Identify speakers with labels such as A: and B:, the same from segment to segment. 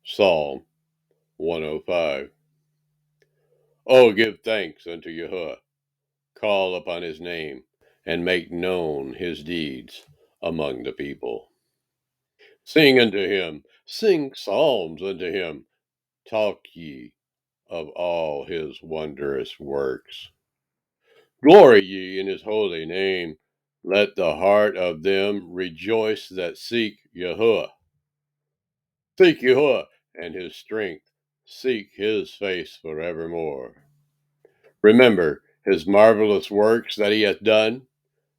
A: Psalm 105. Oh, give thanks unto Yahuwah, call upon his name, and make known his deeds among the people. Sing unto him, sing psalms unto him, talk ye of all his wondrous works. Glory ye in his holy name. Let the heart of them rejoice that seek Yahuwah. Seek Yahuwah and his strength. Seek his face forevermore. Remember his marvelous works that he hath done,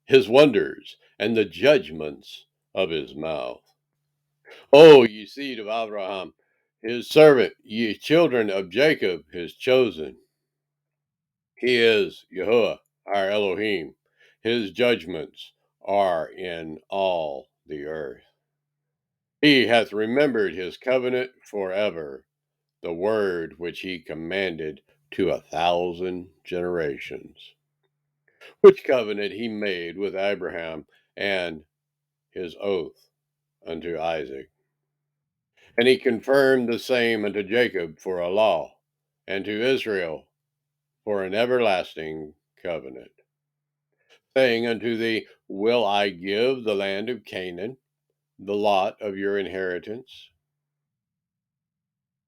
A: his wonders, and the judgments of his mouth. O ye seed of Abraham, his servant, ye children of Jacob, his chosen. He is Yahuwah, our Elohim. His judgments are in all the earth. He hath remembered his covenant forever, the word which he commanded to 1,000 generations, which covenant he made with Abraham, and his oath unto Isaac. And he confirmed the same unto Jacob for a law, and to Israel for an everlasting covenant, saying unto thee, Will I give the land of Canaan, the lot of your inheritance?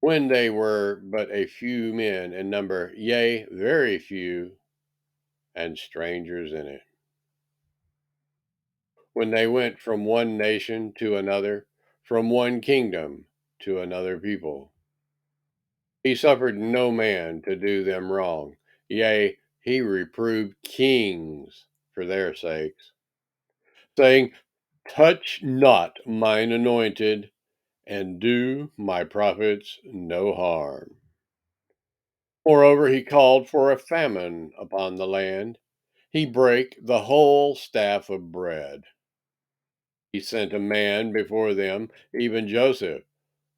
A: When they were but a few men in number, yea, very few, and strangers in it. When they went from one nation to another, from one kingdom to another people. He suffered no man to do them wrong. Yea, he reproved kings for their sakes, saying, Touch not mine anointed, and do my prophets no harm. Moreover, he called for a famine upon the land. He brake the whole staff of bread. He sent a man before them, even Joseph,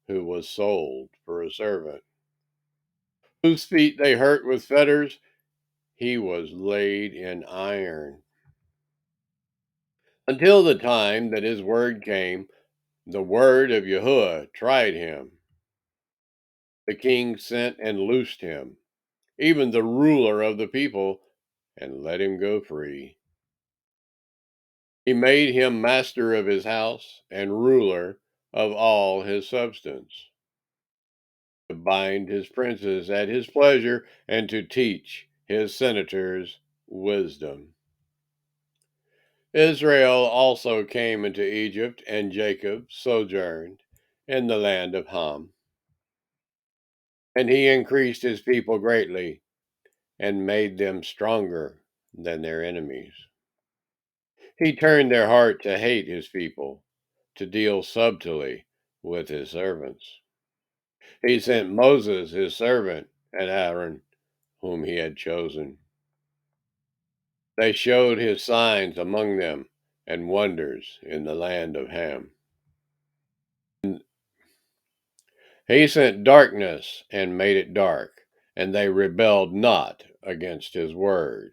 A: who was sold for a servant, whose feet they hurt with fetters. He was laid in iron, until the time that his word came. The word of Yahuwah tried him. The king sent and loosed him, even the ruler of the people, and let him go free. He made him master of his house and ruler of all his substance, to bind his princes at his pleasure, and to teach his senators wisdom. Israel also came into Egypt, and Jacob sojourned in the land of Ham. And he increased his people greatly, and made them stronger than their enemies. He turned their heart to hate his people, to deal subtly with his servants. He sent Moses his servant, and Aaron, whom he had chosen. They showed his signs among them, and wonders in the land of Ham. He sent darkness and made it dark, and they rebelled not against his word.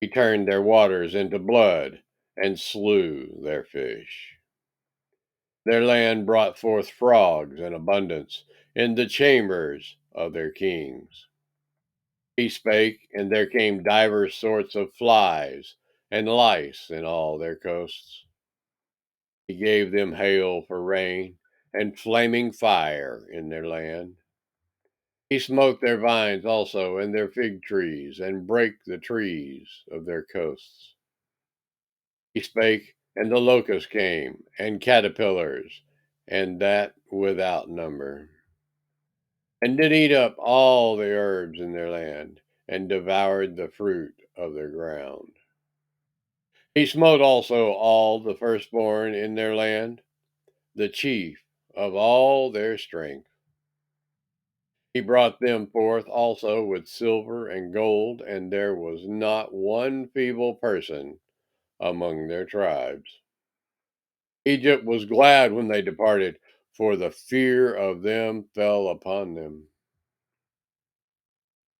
A: He turned their waters into blood, and slew their fish. Their land brought forth frogs in abundance in the chambers of their kings. He spake, and there came divers sorts of flies and lice in all their coasts. He gave them hail for rain, and flaming fire in their land. He smote their vines also, and their fig trees, and brake the trees of their coasts. He spake, and the locusts came, and caterpillars, and that without number, and did eat up all the herbs in their land, and devoured the fruit of their ground. He smote also all the firstborn in their land, the chief of all their strength. He brought them forth also with silver and gold, and there was not one feeble person among their tribes. Egypt was glad when they departed, for the fear of them fell upon them.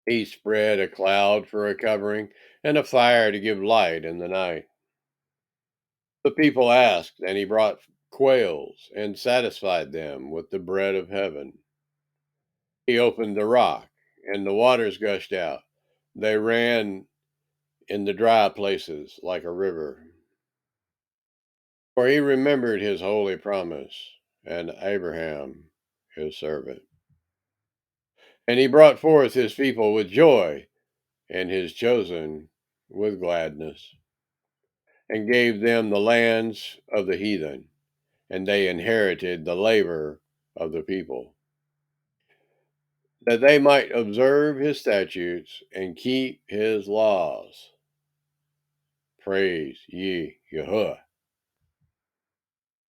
A: He spread a cloud for a covering, and a fire to give light in the night. The people asked, and he brought quails and satisfied them with the bread of heaven. He opened the rock, and the waters gushed out. They ran in the dry places like a river. For he remembered his holy promise and Abraham, his servant. And he brought forth his people with joy and his chosen with gladness, and gave them the lands of the heathen, and they inherited the labor of the people, that they might observe his statutes and keep his laws. Praise ye Yahweh.